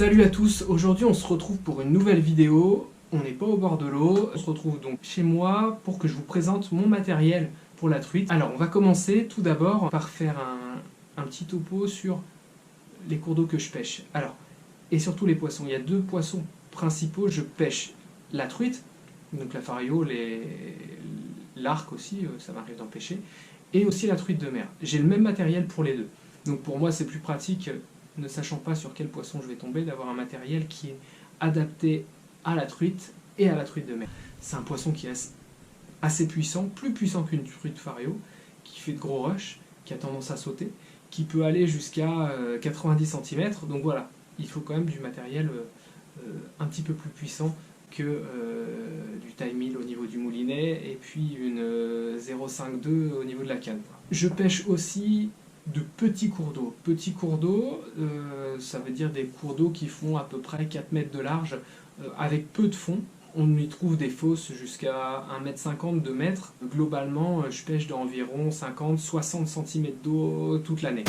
Salut à tous, aujourd'hui on se retrouve pour une nouvelle vidéo. On n'est pas au bord de l'eau, on se retrouve donc chez moi pour que je vous présente mon matériel pour la truite. Alors on va commencer tout d'abord par faire un petit topo sur les cours d'eau que je pêche. Alors, et surtout les poissons. Il y a deux poissons principaux. Je pêche la truite, donc la fario, l'arc aussi, ça m'arrive d'en pêcher, et aussi la truite de mer. J'ai le même matériel pour les deux. Donc pour moi c'est plus pratique, ne sachant pas sur quel poisson je vais tomber, d'avoir un matériel qui est adapté à la truite et à la truite de mer. C'est un poisson qui est assez puissant, plus puissant qu'une truite fario, qui fait de gros rushs, qui a tendance à sauter, qui peut aller jusqu'à 90 cm. Donc voilà, il faut quand même du matériel un petit peu plus puissant que du taille 1000 au niveau du moulinet et puis une 0,52 au niveau de la canne. Je pêche aussi de petits cours d'eau. Petits cours d'eau, ça veut dire des cours d'eau qui font à peu près 4 mètres de large avec peu de fond. On y trouve des fosses jusqu'à 1,50 m, 2 mètres. Globalement, je pêche d'environ 50-60 cm d'eau toute l'année.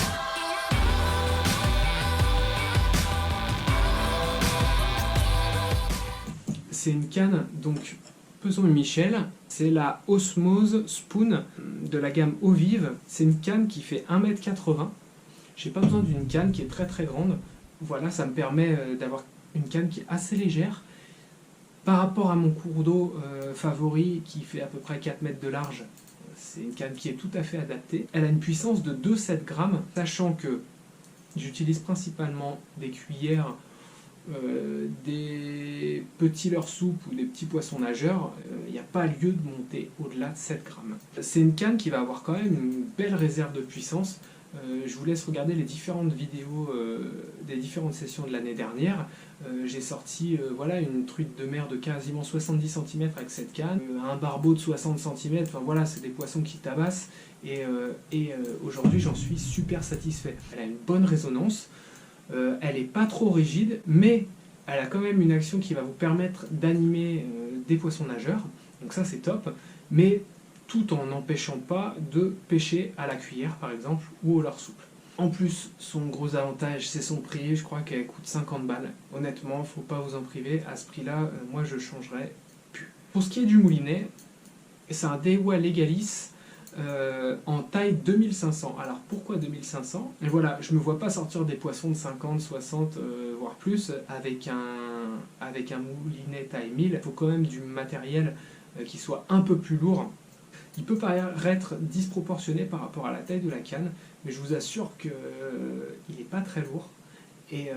C'est une canne, donc Peson et Michel, c'est la Osmose Spoon de la gamme Eau Vive. C'est une canne qui fait 1,80 m. J'ai pas besoin d'une canne qui est très très grande. Voilà, ça me permet d'avoir une canne qui est assez légère. Par rapport à mon cours d'eau favori qui fait à peu près 4 mètres de large, c'est une canne qui est tout à fait adaptée. Elle a une puissance de 2,7 g, sachant que j'utilise principalement des cuillères, des petits leurres soupes ou des petits poissons nageurs. Il n'y a pas lieu de monter au-delà de 7 g. C'est une canne qui va avoir quand même une belle réserve de puissance. Je vous laisse regarder les différentes vidéos des différentes sessions de l'année dernière. J'ai sorti voilà, une truite de mer de quasiment 70 cm avec cette canne, un barbeau de 60 cm, enfin voilà, c'est des poissons qui tabassent et aujourd'hui j'en suis super satisfait. Elle a une bonne résonance, elle n'est pas trop rigide, mais elle a quand même une action qui va vous permettre d'animer des poissons nageurs, donc ça c'est top, mais tout en n'empêchant pas de pêcher à la cuillère par exemple ou au leurre souple. En plus, son gros avantage, c'est son prix. Je crois qu'elle coûte 50 balles. Honnêtement, faut pas vous en priver. À ce prix-là, moi, je changerais plus. Pour ce qui est du moulinet, c'est un Daiwa Legalis en taille 2500. Alors, pourquoi 2500? Et voilà, je me vois pas sortir des poissons de 50, 60, voire plus, avec un moulinet taille 1000. Il faut quand même du matériel qui soit un peu plus lourd. Il peut paraître disproportionné par rapport à la taille de la canne, mais je vous assure qu'il n'est pas très lourd. Et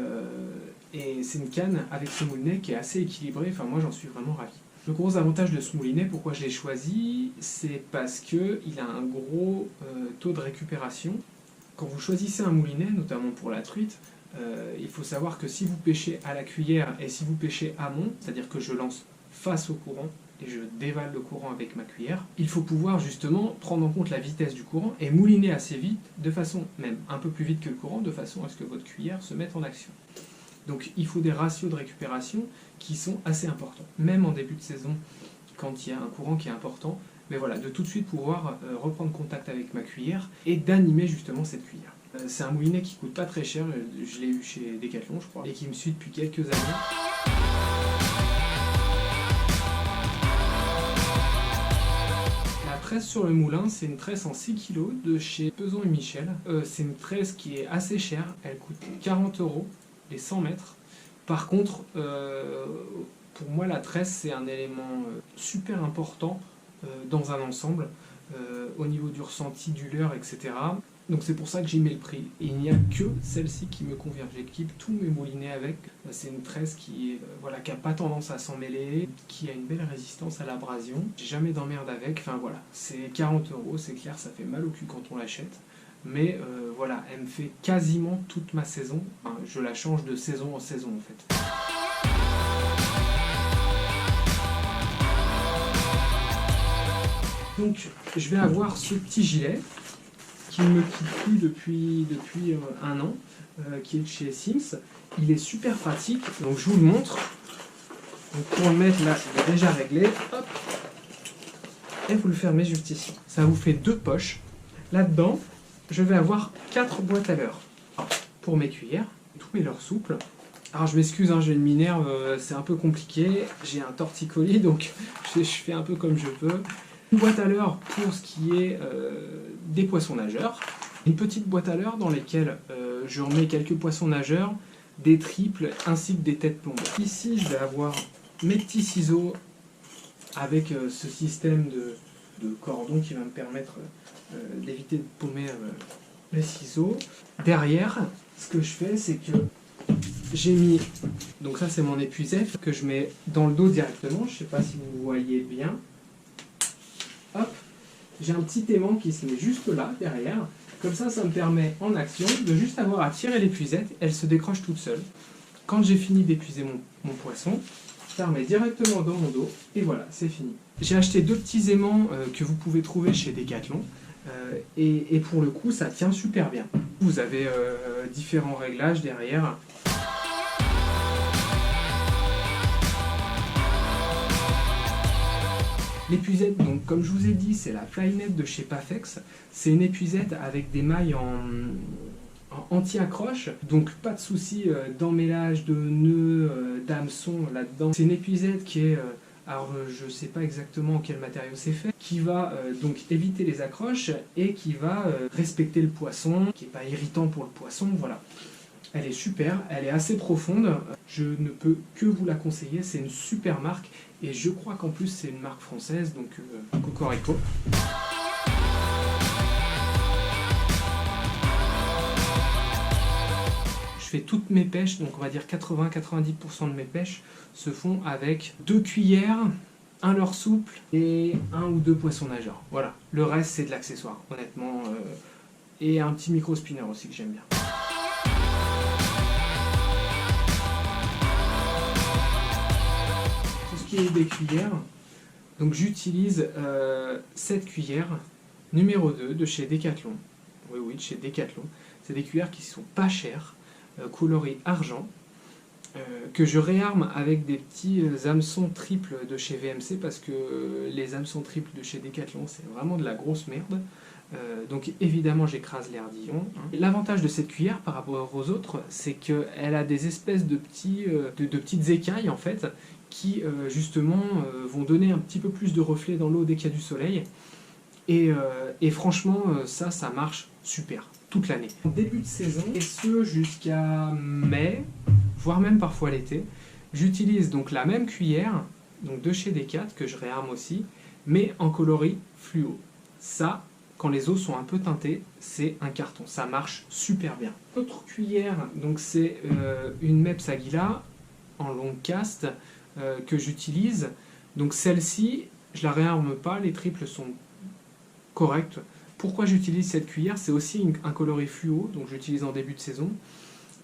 c'est une canne avec ce moulinet qui est assez équilibré, enfin moi j'en suis vraiment ravi. Le gros avantage de ce moulinet, pourquoi je l'ai choisi, c'est parce qu'il a un gros taux de récupération. Quand vous choisissez un moulinet, notamment pour la truite, il faut savoir que si vous pêchez à la cuillère et si vous pêchez amont, c'est-à-dire que je lance face au courant, et je dévale le courant avec ma cuillère, il faut pouvoir justement prendre en compte la vitesse du courant et mouliner assez vite, de façon même un peu plus vite que le courant, de façon à ce que votre cuillère se mette en action. Donc il faut des ratios de récupération qui sont assez importants, même en début de saison, quand il y a un courant qui est important, mais voilà, de tout de suite pouvoir reprendre contact avec ma cuillère et d'animer justement cette cuillère. C'est un moulinet qui coûte pas très cher, je l'ai eu chez Decathlon je crois, et qui me suit depuis quelques années. La tresse sur le moulin, c'est une tresse en 6 kg de chez Peson et Michel. C'est une tresse qui est assez chère, elle coûte 40 € les 100 mètres. Par contre, pour moi la tresse c'est un élément super important dans un ensemble, au niveau du ressenti, du leurre, etc. Donc c'est pour ça que j'y mets le prix. Et il n'y a que celle-ci qui me convient. J'équipe tous mes moulinets avec. C'est une tresse qui n'a pas tendance à s'emmêler, qui a une belle résistance à l'abrasion. J'ai jamais d'emmerde avec. Enfin voilà, c'est 40 €, c'est clair, ça fait mal au cul quand on l'achète. Mais voilà, elle me fait quasiment toute ma saison. Enfin, je la change de saison en saison en fait. Donc je vais avoir ce petit gilet qui ne me quitte plus depuis un an, qui est de chez Sims. Il est super pratique, donc je vous le montre. Donc pour le mettre là, il est déjà réglé. Hop. Et vous le fermez juste ici. Ça vous fait 2 poches. Là-dedans, je vais avoir 4 boîtes à leurres. Pour mes cuillères, tous mes leurres souples, Alors je m'excuse, hein, j'ai une minerve, c'est un peu compliqué, j'ai un torticolis, donc je fais un peu comme je peux. Une boîte à leurre pour ce qui est des poissons nageurs. Une petite boîte à leurre dans laquelle je remets quelques poissons nageurs, des triples ainsi que des têtes plombées. Ici je vais avoir mes petits ciseaux avec ce système de cordon qui va me permettre d'éviter de paumer les ciseaux. Derrière, ce que je fais, c'est que j'ai mis, donc ça c'est mon épuisette que je mets dans le dos directement, je ne sais pas si vous voyez bien. Hop, j'ai un petit aimant qui se met juste là, derrière. Comme ça me permet en action de juste avoir à tirer l'épuisette, elle se décroche toute seule. Quand j'ai fini d'épuiser mon poisson, je la remets directement dans mon dos et voilà, c'est fini. J'ai acheté 2 petits aimants que vous pouvez trouver chez Decathlon et pour le coup ça tient super bien. Vous avez différents réglages derrière. L'épuisette, donc comme je vous ai dit, c'est la Flynet de chez Pafex. C'est une épuisette avec des mailles en anti-accroche, donc pas de souci d'emmêlage de nœuds, d'hameçons là-dedans. C'est une épuisette qui est, alors je ne sais pas exactement en quel matériau c'est fait, qui va donc éviter les accroches et qui va respecter le poisson, qui n'est pas irritant pour le poisson, voilà. Elle est super, elle est assez profonde, je ne peux que vous la conseiller, c'est une super marque et je crois qu'en plus c'est une marque française, donc Cocorico. Je fais toutes mes pêches, donc on va dire 80-90% de mes pêches se font avec 2 cuillères, un leurre souple et 1 ou 2 poissons nageurs. Voilà, le reste c'est de l'accessoire, honnêtement, et un petit micro spinner aussi que j'aime bien. Des cuillères, donc j'utilise cette cuillère numéro 2 de chez Decathlon. Oui, de chez Decathlon. C'est des cuillères qui sont pas chères, coloris argent, que je réarme avec des petits hameçons triples de chez VMC parce que les hameçons triples de chez Decathlon c'est vraiment de la grosse merde. Donc évidemment j'écrase les ardillons. L'avantage de cette cuillère par rapport aux autres, c'est qu'elle a des espèces de petites écailles en fait, qui justement vont donner un petit peu plus de reflet dans l'eau dès qu'il y a du soleil. Et franchement ça marche super, toute l'année. En début de saison, et ce jusqu'à mai, voire même parfois l'été, j'utilise donc la même cuillère, donc de chez Decat, que je réarme aussi, mais en coloris fluo. Ça, quand les os sont un peu teintés, c'est un carton, ça marche super bien. Autre cuillère, donc c'est une Mepps Aguila en long cast que j'utilise. Donc celle-ci, je la réarme pas, les triples sont corrects. Pourquoi j'utilise cette cuillère? C'est aussi un coloris fluo, donc j'utilise en début de saison,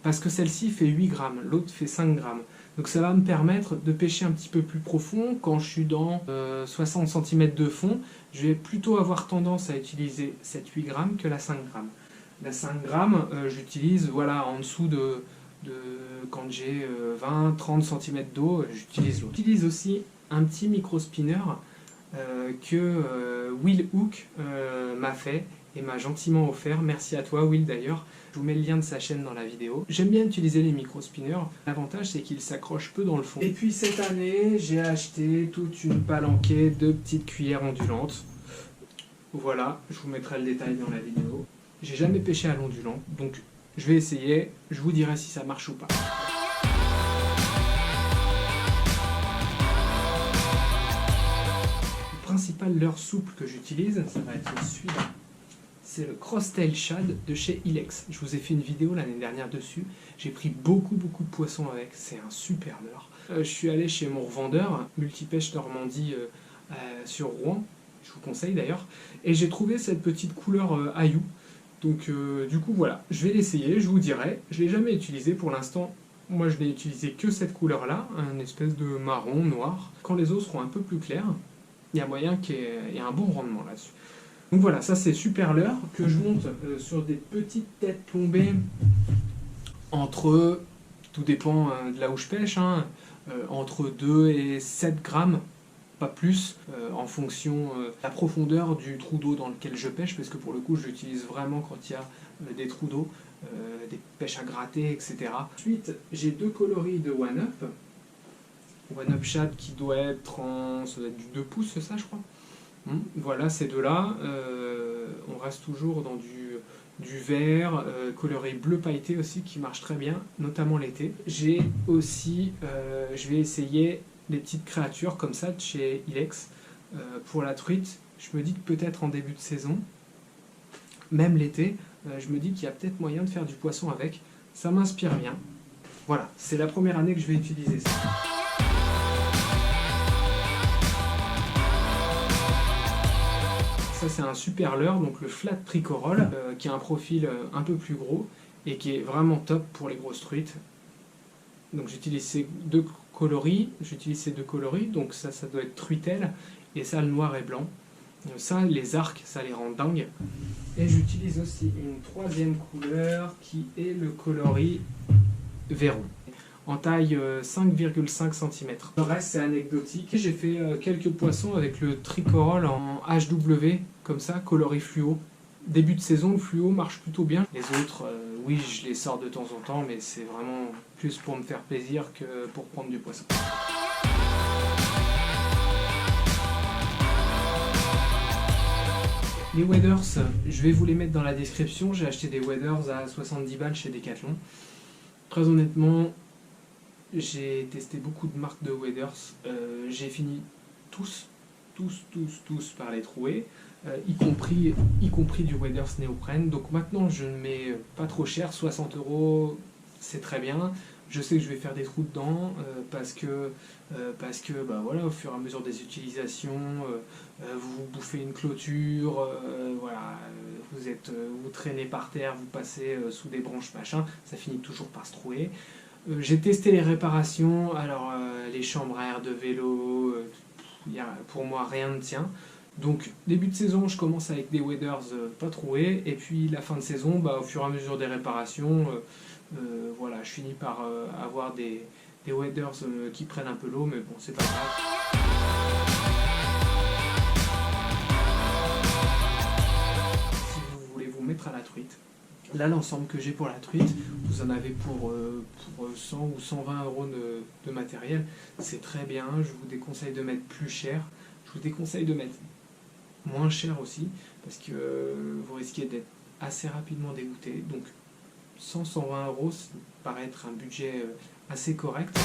parce que celle-ci fait 8 grammes, l'autre fait 5 grammes. Donc ça va me permettre de pêcher un petit peu plus profond. Quand je suis dans 60 cm de fond, je vais plutôt avoir tendance à utiliser cette 8 grammes que la 5 grammes. La 5 grammes, j'utilise voilà, en dessous de quand j'ai 20-30 cm d'eau, j'utilise l'autre. J'utilise aussi un petit micro spinner que Will Hook m'a fait et m'a gentiment offert. Merci à toi Will d'ailleurs. Je vous mets le lien de sa chaîne dans la vidéo. J'aime bien utiliser les micro spinners. L'avantage c'est qu'ils s'accrochent peu dans le fond. Et puis cette année, j'ai acheté toute une palanquée de petites cuillères ondulantes. Voilà, je vous mettrai le détail dans la vidéo. J'ai jamais pêché à l'ondulant, donc je vais essayer, je vous dirai si ça marche ou pas. Le principal leurre souple que j'utilise, ça va être celui-là. C'est le Crosstail Shad de chez Ilex. Je vous ai fait une vidéo l'année dernière dessus. J'ai pris beaucoup de poissons avec. C'est un super leurre. Je suis allé chez mon revendeur, Multipêche Normandie sur Rouen. Je vous conseille d'ailleurs. Et j'ai trouvé cette petite couleur Ayou. Donc du coup voilà, je vais l'essayer, je vous dirai. Je ne l'ai jamais utilisé pour l'instant. Moi je n'ai utilisé que cette couleur-là, une espèce de marron, noir. Quand les eaux seront un peu plus claires, il y a moyen qu'il y ait un bon rendement là-dessus. Donc voilà, ça c'est super leurre que je monte sur des petites têtes plombées entre, tout dépend de là où je pêche, hein, entre 2 et 7 grammes pas plus en fonction de la profondeur du trou d'eau dans lequel je pêche, parce que pour le coup je l'utilise vraiment quand il y a des trous d'eau, des pêches à gratter, etc. Ensuite, j'ai 2 coloris de One-Up. One-Up Shad qui doit être ça doit être du 2 pouces, ça je crois. Voilà, ces deux-là. On reste toujours dans du vert, coloré bleu pailleté aussi, qui marche très bien, notamment l'été. J'ai aussi, je vais essayer des petites créatures comme ça de chez Ilex. Pour la truite, je me dis que peut-être en début de saison, même l'été, je me dis qu'il y a peut-être moyen de faire du poisson avec. Ça m'inspire bien. Voilà, c'est la première année que je vais utiliser ça. Ça c'est un super leurre, donc le flat tricorol, qui a un profil un peu plus gros et qui est vraiment top pour les grosses truites. Donc j'utilise ces deux coloris, donc ça doit être truitelle, et ça le noir et blanc. Ça, les arcs, ça les rend dingues. Et j'utilise aussi une troisième couleur qui est le coloris verron, en taille 5,5 cm. Le reste c'est anecdotique. J'ai fait quelques poissons avec le tricorol en HW, comme ça, coloris fluo. Début de saison, le fluo marche plutôt bien. Les autres, oui, je les sors de temps en temps, mais c'est vraiment plus pour me faire plaisir que pour prendre du poisson. Les waders, je vais vous les mettre dans la description. J'ai acheté des waders à 70 balles chez Decathlon. Très honnêtement, j'ai testé beaucoup de marques de waders. J'ai fini tous par les trouver, y compris du waders néoprène. Donc maintenant, je ne mets pas trop cher, 60 €, c'est très bien. Je sais que je vais faire des trous dedans parce que bah voilà, au fur et à mesure des utilisations, vous bouffez une clôture, voilà, vous traînez par terre, vous passez sous des branches, machin, ça finit toujours par se trouer. J'ai testé les réparations, alors les chambres à air de vélo, pour moi rien ne tient. Donc début de saison, je commence avec des waders pas troués, et puis la fin de saison, bah, au fur et à mesure des réparations, voilà, je finis par avoir des waders qui prennent un peu l'eau, mais bon, c'est pas grave. Si vous voulez vous mettre à la truite, là l'ensemble que j'ai pour la truite, vous en avez pour 100 ou 120 € de matériel, c'est très bien. Je vous déconseille de mettre plus cher, je vous déconseille de mettre moins cher aussi, parce que vous risquez d'être assez rapidement dégoûté. Donc 100-120 €, ça paraît être un budget assez correct.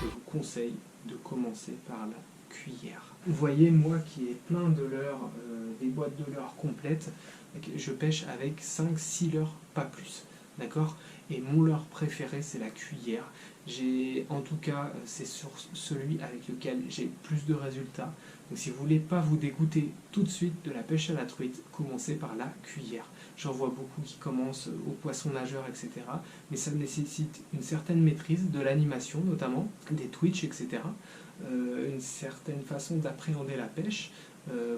Je vous conseille de commencer par la cuillère. Vous voyez, moi qui ai plein de leurres, des boîtes de leurres complètes, je pêche avec 5-6 leurres, pas plus. D'accord ? Et mon leurre préféré, c'est la cuillère. En tout cas, c'est sur celui avec lequel j'ai plus de résultats. Donc si vous ne voulez pas vous dégoûter tout de suite de la pêche à la truite, commencez par la cuillère. J'en vois beaucoup qui commencent au poisson nageur, etc. Mais ça nécessite une certaine maîtrise de l'animation, notamment des twitch, etc. Une certaine façon d'appréhender la pêche.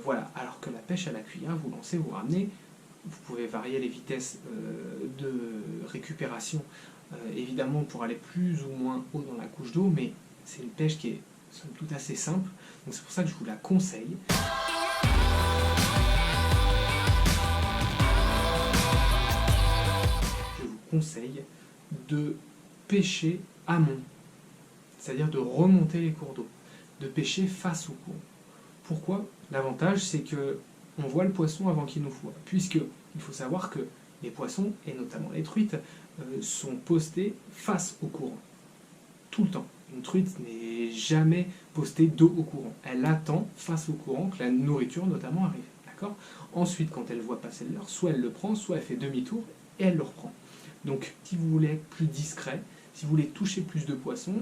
Voilà. Alors que la pêche à la cuillère, vous lancez, vous ramenez. Vous pouvez varier les vitesses de récupération, évidemment pour aller plus ou moins haut dans la couche d'eau, mais c'est une pêche qui est somme toute assez simple, donc c'est pour ça que je vous la conseille. Je vous conseille de pêcher amont, c'est-à-dire de remonter les cours d'eau, de pêcher face au courant. Pourquoi ? L'avantage, c'est que on voit le poisson avant qu'il nous voie, puisque il faut savoir que les poissons, et notamment les truites, sont postés face au courant, tout le temps. Une truite n'est jamais postée dos au courant. Elle attend face au courant que la nourriture notamment arrive. D'accord ? Ensuite, quand elle voit passer le leurre, soit elle le prend, soit elle fait demi-tour et elle le reprend. Donc, si vous voulez être plus discret, si vous voulez toucher plus de poissons,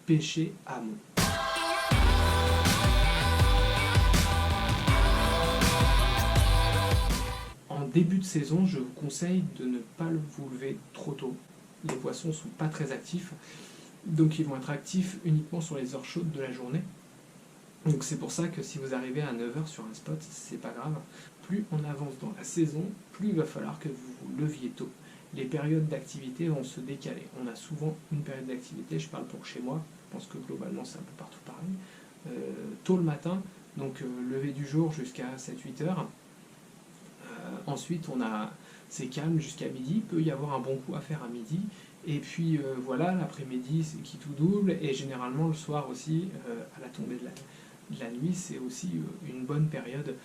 pêchez amont. Début de saison, je vous conseille de ne pas vous lever trop tôt. Les poissons ne sont pas très actifs, donc ils vont être actifs uniquement sur les heures chaudes de la journée. Donc c'est pour ça que si vous arrivez à 9 h sur un spot, c'est pas grave. Plus on avance dans la saison, plus il va falloir que vous vous leviez tôt. les périodes d'activité vont se décaler. On a souvent une période d'activité, je parle pour chez moi, je pense que globalement c'est un peu partout pareil, tôt le matin, donc lever du jour jusqu'à 7-8 heures. Ensuite on a c'est calme jusqu'à midi, il peut y avoir un bon coup à faire à midi, et puis voilà, l'après-midi c'est qui tout double, et généralement le soir aussi, à la tombée de la nuit, c'est aussi une bonne période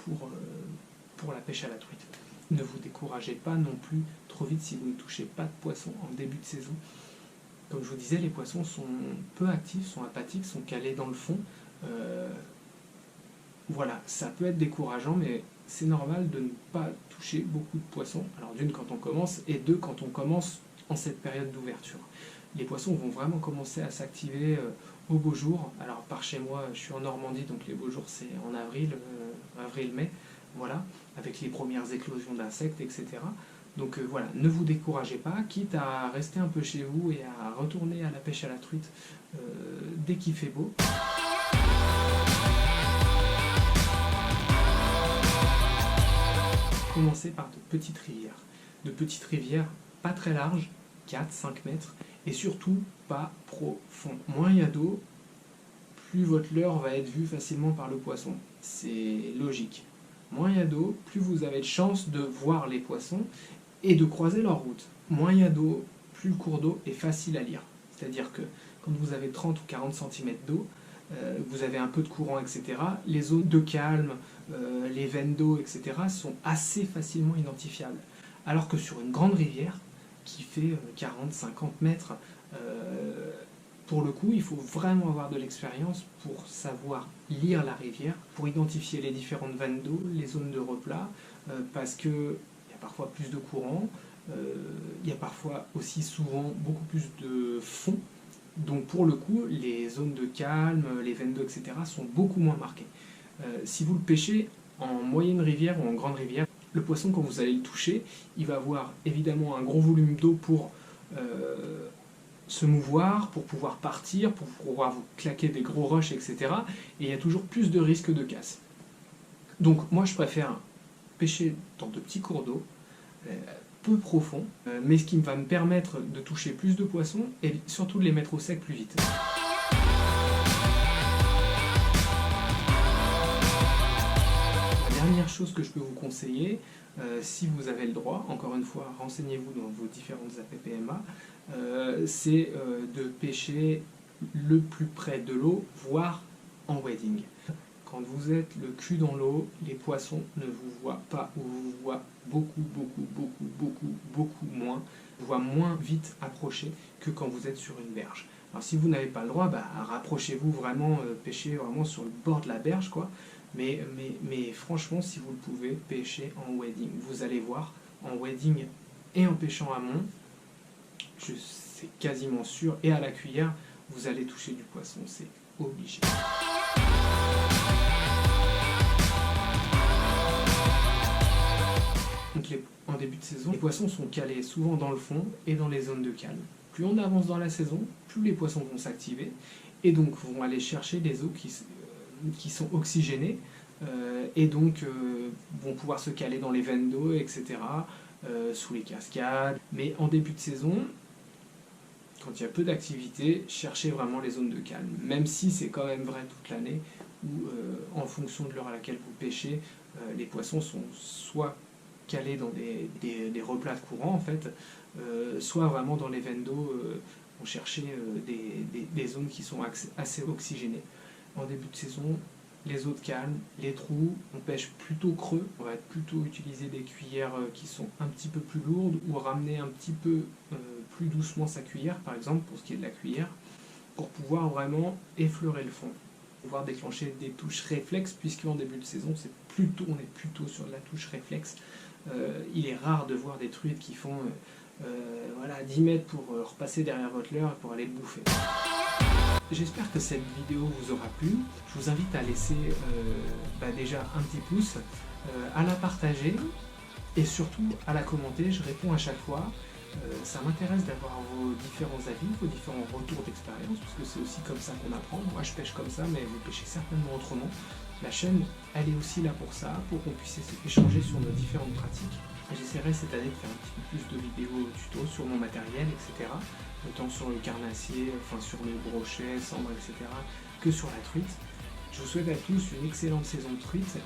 pour la pêche à la truite. Ne vous découragez pas non plus trop vite si vous ne touchez pas de poissons en début de saison. Comme je vous disais, les poissons sont peu actifs, sont apathiques, sont calés dans le fond. Voilà, ça peut être décourageant, mais c'est normal de ne pas toucher beaucoup de poissons. Alors d'une quand on commence, et deux quand on commence en cette période d'ouverture. Les poissons vont vraiment commencer à s'activer au beau jour. Alors par chez moi, je suis en Normandie, donc les beaux jours c'est en avril-mai, voilà, avec les premières éclosions d'insectes, etc. Donc voilà, ne vous découragez pas, quitte à rester un peu chez vous et à retourner à la pêche à la truite dès qu'il fait beau. Commencez par de petites rivières pas très larges, 4-5 mètres, et surtout pas profond. Moins il y a d'eau, plus votre leurre va être vue facilement par le poisson. C'est logique. Moins il y a d'eau, plus vous avez de chances de voir les poissons et de croiser leur route. Moins il y a d'eau, plus le cours d'eau est facile à lire. C'est-à-dire que quand vous avez 30 ou 40 cm d'eau, vous avez un peu de courant, etc., les zones de calme, les veines d'eau, etc., sont assez facilement identifiables. Alors que sur une grande rivière, qui fait 40-50 mètres, pour le coup, il faut vraiment avoir de l'expérience pour savoir lire la rivière, pour identifier les différentes veines d'eau, les zones de replat, parce qu'il y a parfois plus de courant, il y a parfois aussi souvent beaucoup plus de fond. Donc pour le coup, les zones de calme, les veines d'eau, etc. sont beaucoup moins marquées. Si vous le pêchez en moyenne rivière ou en grande rivière, le poisson, quand vous allez le toucher, il va avoir évidemment un gros volume d'eau pour se mouvoir, pour pouvoir partir, pour pouvoir vous claquer des gros rushs, etc. Et il y a toujours plus de risques de casse. Donc moi je préfère pêcher dans de petits cours d'eau, peu profonds, mais ce qui va me permettre de toucher plus de poissons et surtout de les mettre au sec plus vite. La dernière chose que je peux vous conseiller, si vous avez le droit, encore une fois, renseignez-vous dans vos différentes APPMA, c'est de pêcher le plus près de l'eau, voire en wading. Quand vous êtes le cul dans l'eau, les poissons ne vous voient pas ou vous voient beaucoup moins. Vous voient moins vite approcher que quand vous êtes sur une berge. Alors si vous n'avez pas le droit, rapprochez-vous vraiment, pêchez vraiment sur le bord de la berge, quoi. Mais franchement, si vous le pouvez, pêchez en wading. Vous allez voir, en wading et en pêchant à mont, c'est quasiment sûr, et à la cuillère, vous allez toucher du poisson, c'est obligé. Donc en début de saison, les poissons sont calés souvent dans le fond et dans les zones de calme. Plus on avance dans la saison, plus les poissons vont s'activer et donc vont aller chercher des eaux qui sont oxygénées et donc vont pouvoir se caler dans les veines d'eau, etc., sous les cascades. Mais en début de saison, quand il y a peu d'activité, cherchez vraiment les zones de calme, même si c'est quand même vrai toute l'année, où en fonction de l'heure à laquelle vous pêchez, les poissons sont soit calés dans des replats de courant, en fait, soit vraiment dans les veines d'eau, vont chercher des zones qui sont assez oxygénées. En début de saison, les eaux de calme, les trous, on pêche plutôt creux, on va plutôt utiliser des cuillères qui sont un petit peu plus lourdes ou ramener un petit peu plus doucement sa cuillère, par exemple, pour ce qui est de la cuillère, pour pouvoir vraiment effleurer le fond. Pouvoir déclencher des touches réflexes, puisqu'en début de saison, on est plutôt sur la touche réflexe. Il est rare de voir des truites qui font 10 mètres pour repasser derrière votre leurre et pour aller le bouffer. J'espère que cette vidéo vous aura plu. Je vous invite à laisser déjà un petit pouce, à la partager et surtout à la commenter. Je réponds à chaque fois. Ça m'intéresse d'avoir vos différents avis, vos différents retours d'expérience, parce que c'est aussi comme ça qu'on apprend. Moi je pêche comme ça, mais vous pêchez certainement autrement. La chaîne, elle est aussi là pour ça, pour qu'on puisse échanger sur nos différentes pratiques. J'essaierai cette année de faire un petit peu plus de vidéos tuto sur mon matériel, etc. Autant sur le carnassier, enfin sur le brochet, cendre, etc. que sur la truite. Je vous souhaite à tous une excellente saison de truite.